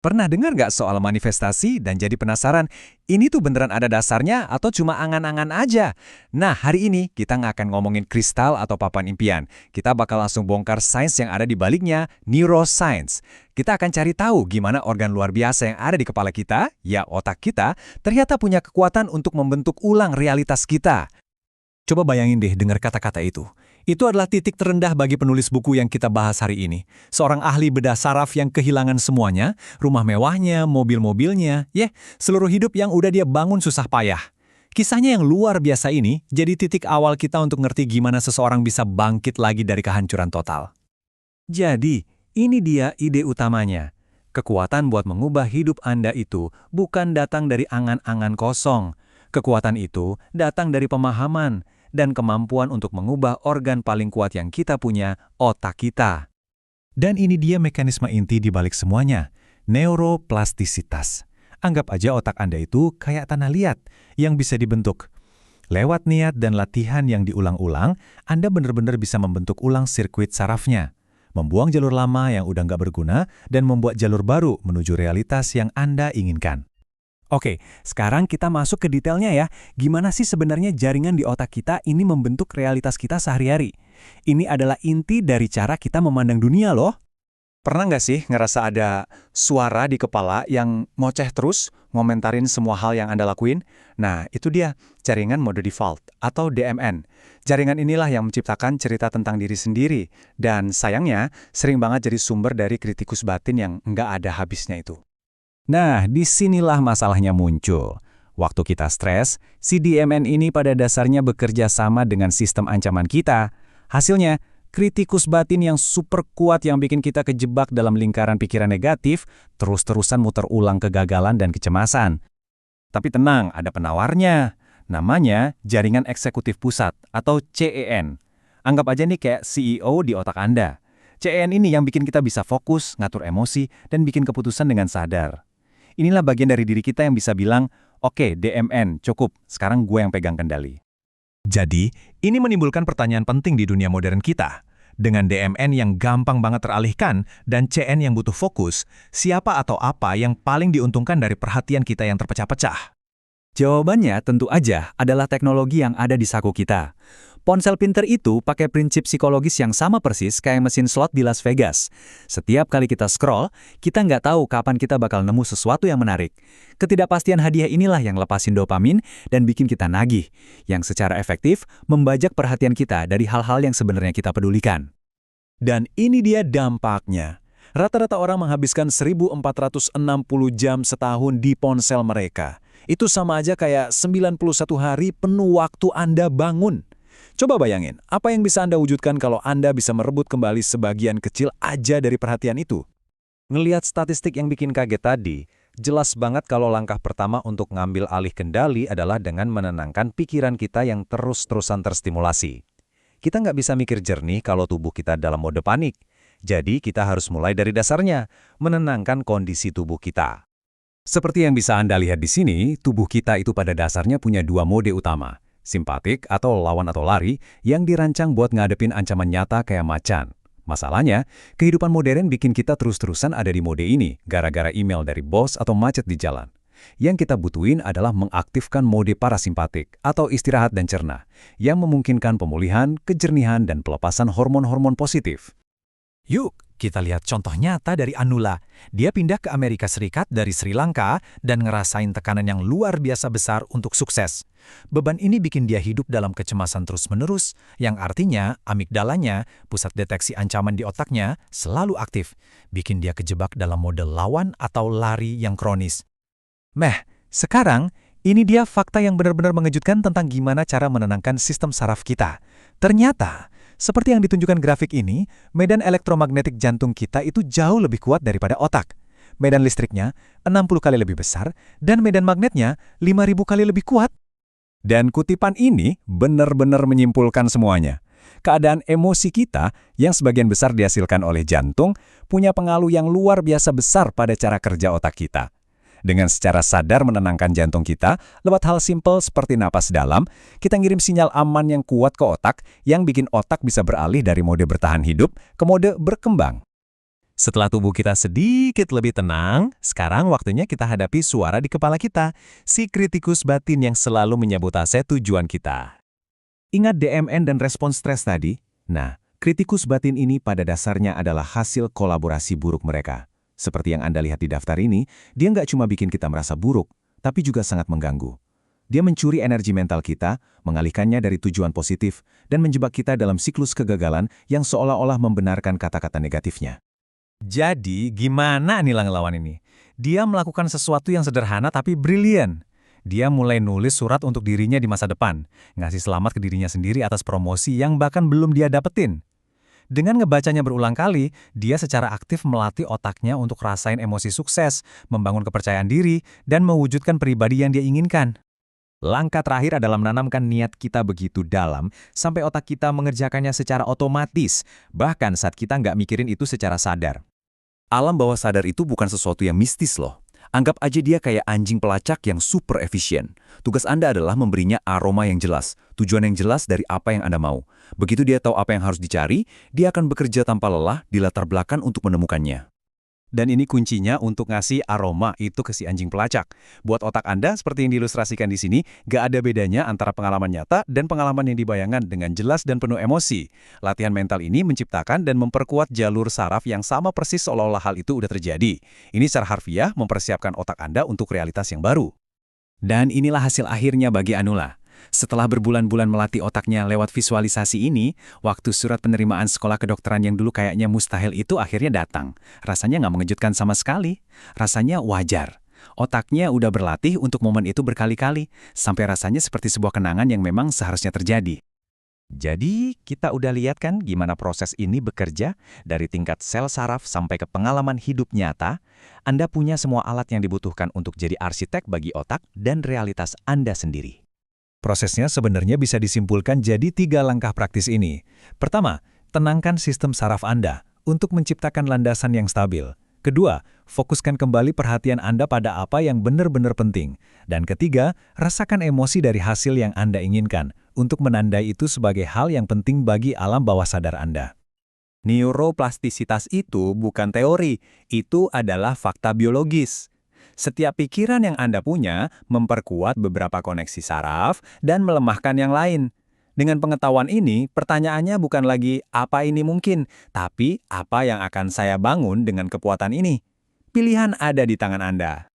Pernah dengar nggak soal manifestasi dan jadi penasaran, ini tuh beneran ada dasarnya atau cuma angan-angan aja? Nah, hari ini kita nggak akan ngomongin kristal atau papan impian. Kita bakal langsung bongkar sains yang ada di baliknya, neuroscience. Kita akan cari tahu gimana organ luar biasa yang ada di kepala kita, ya otak kita, ternyata punya kekuatan untuk membentuk ulang realitas kita. Coba bayangin deh dengar kata-kata itu. Itu adalah titik terendah bagi penulis buku yang kita bahas hari ini. Seorang ahli bedah saraf yang kehilangan semuanya, rumah mewahnya, mobil-mobilnya, seluruh hidup yang udah dia bangun susah payah. Kisahnya yang luar biasa ini jadi titik awal kita untuk ngerti gimana seseorang bisa bangkit lagi dari kehancuran total. Jadi, ini dia ide utamanya. Kekuatan buat mengubah hidup Anda itu bukan datang dari angan-angan kosong. Kekuatan itu datang dari pemahaman dan kemampuan untuk mengubah organ paling kuat yang kita punya, otak kita. Dan ini dia mekanisme inti di balik semuanya, neuroplastisitas. Anggap aja otak Anda itu kayak tanah liat yang bisa dibentuk. Lewat niat dan latihan yang diulang-ulang, Anda benar-benar bisa membentuk ulang sirkuit sarafnya. Membuang jalur lama yang udah nggak berguna dan membuat jalur baru menuju realitas yang Anda inginkan. Oke, sekarang kita masuk ke detailnya ya. Gimana sih sebenarnya jaringan di otak kita ini membentuk realitas kita sehari-hari? Ini adalah inti dari cara kita memandang dunia loh. Pernah nggak sih ngerasa ada suara di kepala yang ngoceh terus, ngomentarin semua hal yang Anda lakuin? Nah, itu dia, jaringan mode default atau DMN. Jaringan inilah yang menciptakan cerita tentang diri sendiri. Dan sayangnya, sering banget jadi sumber dari kritikus batin yang nggak ada habisnya itu. Nah, disinilah masalahnya muncul. Waktu kita stres, si DMN ini pada dasarnya bekerja sama dengan sistem ancaman kita. Hasilnya, kritikus batin yang super kuat yang bikin kita kejebak dalam lingkaran pikiran negatif, terus-terusan muter ulang kegagalan dan kecemasan. Tapi tenang, ada penawarnya. Namanya Jaringan Eksekutif Pusat atau CEN. Anggap aja nih kayak CEO di otak Anda. CEN ini yang bikin kita bisa fokus, ngatur emosi, dan bikin keputusan dengan sadar. Inilah bagian dari diri kita yang bisa bilang, oke, DMN, cukup, sekarang gue yang pegang kendali. Jadi, ini menimbulkan pertanyaan penting di dunia modern kita. Dengan DMN yang gampang banget teralihkan dan CN yang butuh fokus, siapa atau apa yang paling diuntungkan dari perhatian kita yang terpecah-pecah? Jawabannya tentu aja adalah teknologi yang ada di saku kita. Ponsel pinter itu pakai prinsip psikologis yang sama persis kayak mesin slot di Las Vegas. Setiap kali kita scroll, kita nggak tahu kapan kita bakal nemu sesuatu yang menarik. Ketidakpastian hadiah inilah yang lepasin dopamin dan bikin kita nagih, yang secara efektif membajak perhatian kita dari hal-hal yang sebenarnya kita pedulikan. Dan ini dia dampaknya. Rata-rata orang menghabiskan 1.460 jam setahun di ponsel mereka. Itu sama aja kayak 91 hari penuh waktu Anda bangun. Coba bayangin, apa yang bisa Anda wujudkan kalau Anda bisa merebut kembali sebagian kecil aja dari perhatian itu? Ngelihat statistik yang bikin kaget tadi, jelas banget kalau langkah pertama untuk ngambil alih kendali adalah dengan menenangkan pikiran kita yang terus-terusan terstimulasi. Kita nggak bisa mikir jernih kalau tubuh kita dalam mode panik. Jadi kita harus mulai dari dasarnya, menenangkan kondisi tubuh kita. Seperti yang bisa Anda lihat di sini, tubuh kita itu pada dasarnya punya dua mode utama. Simpatik atau lawan atau lari yang dirancang buat ngadepin ancaman nyata kayak macan. Masalahnya, kehidupan modern bikin kita terus-terusan ada di mode ini gara-gara email dari bos atau macet di jalan. Yang kita butuhin adalah mengaktifkan mode parasimpatik atau istirahat dan cerna yang memungkinkan pemulihan, kejernihan, dan pelepasan hormon-hormon positif. Yuk, kita lihat contoh nyata dari Anula. Dia pindah ke Amerika Serikat dari Sri Lanka dan ngerasain tekanan yang luar biasa besar untuk sukses. Beban ini bikin dia hidup dalam kecemasan terus-menerus, yang artinya amigdalanya, pusat deteksi ancaman di otaknya, selalu aktif, bikin dia kejebak dalam mode lawan atau lari yang kronis. Sekarang, ini dia fakta yang benar-benar mengejutkan tentang gimana cara menenangkan sistem saraf kita. Ternyata, seperti yang ditunjukkan grafik ini, medan elektromagnetik jantung kita itu jauh lebih kuat daripada otak. Medan listriknya 60 kali lebih besar, dan medan magnetnya 5.000 kali lebih kuat. Dan kutipan ini benar-benar menyimpulkan semuanya. Keadaan emosi kita, yang sebagian besar dihasilkan oleh jantung, punya pengaruh yang luar biasa besar pada cara kerja otak kita. Dengan secara sadar menenangkan jantung kita, lewat hal simpel seperti napas dalam, kita ngirim sinyal aman yang kuat ke otak yang bikin otak bisa beralih dari mode bertahan hidup ke mode berkembang. Setelah tubuh kita sedikit lebih tenang, sekarang waktunya kita hadapi suara di kepala kita, si kritikus batin yang selalu menyabotase tujuan kita. Ingat DMN dan respons stres tadi? Nah, kritikus batin ini pada dasarnya adalah hasil kolaborasi buruk mereka. Seperti yang Anda lihat di daftar ini, dia nggak cuma bikin kita merasa buruk, tapi juga sangat mengganggu. Dia mencuri energi mental kita, mengalihkannya dari tujuan positif, dan menjebak kita dalam siklus kegagalan yang seolah-olah membenarkan kata-kata negatifnya. Jadi, gimana nih ngelawan ini? Dia melakukan sesuatu yang sederhana tapi brilian. Dia mulai nulis surat untuk dirinya di masa depan, ngasih selamat ke dirinya sendiri atas promosi yang bahkan belum dia dapetin. Dengan ngebacanya berulang kali, dia secara aktif melatih otaknya untuk rasain emosi sukses, membangun kepercayaan diri, dan mewujudkan pribadi yang dia inginkan. Langkah terakhir adalah menanamkan niat kita begitu dalam sampai otak kita mengerjakannya secara otomatis, bahkan saat kita nggak mikirin itu secara sadar. Alam bawah sadar itu bukan sesuatu yang mistis loh. Anggap aja dia kayak anjing pelacak yang super efisien. Tugas Anda adalah memberinya aroma yang jelas, tujuan yang jelas dari apa yang Anda mau. Begitu dia tahu apa yang harus dicari, dia akan bekerja tanpa lelah di latar belakang untuk menemukannya. Dan ini kuncinya untuk ngasih aroma itu ke si anjing pelacak. Buat otak Anda, seperti yang diilustrasikan di sini, gak ada bedanya antara pengalaman nyata dan pengalaman yang dibayangkan dengan jelas dan penuh emosi. Latihan mental ini menciptakan dan memperkuat jalur saraf yang sama persis seolah-olah hal itu udah terjadi. Ini secara harfiah mempersiapkan otak Anda untuk realitas yang baru. Dan inilah hasil akhirnya bagi Anula. Setelah berbulan-bulan melatih otaknya lewat visualisasi ini, waktu surat penerimaan sekolah kedokteran yang dulu kayaknya mustahil itu akhirnya datang. Rasanya nggak mengejutkan sama sekali. Rasanya wajar. Otaknya udah berlatih untuk momen itu berkali-kali, sampai rasanya seperti sebuah kenangan yang memang seharusnya terjadi. Jadi, kita udah lihat kan gimana proses ini bekerja dari tingkat sel saraf sampai ke pengalaman hidup nyata. Anda punya semua alat yang dibutuhkan untuk jadi arsitek bagi otak dan realitas Anda sendiri. Prosesnya sebenarnya bisa disimpulkan jadi 3 langkah praktis ini. Pertama, tenangkan sistem saraf Anda untuk menciptakan landasan yang stabil. Kedua, fokuskan kembali perhatian Anda pada apa yang benar-benar penting. Dan ketiga, rasakan emosi dari hasil yang Anda inginkan untuk menandai itu sebagai hal yang penting bagi alam bawah sadar Anda. Neuroplastisitas itu bukan teori, itu adalah fakta biologis. Setiap pikiran yang Anda punya memperkuat beberapa koneksi saraf dan melemahkan yang lain. Dengan pengetahuan ini, pertanyaannya bukan lagi apa ini mungkin, tapi apa yang akan saya bangun dengan kekuatan ini. Pilihan ada di tangan Anda.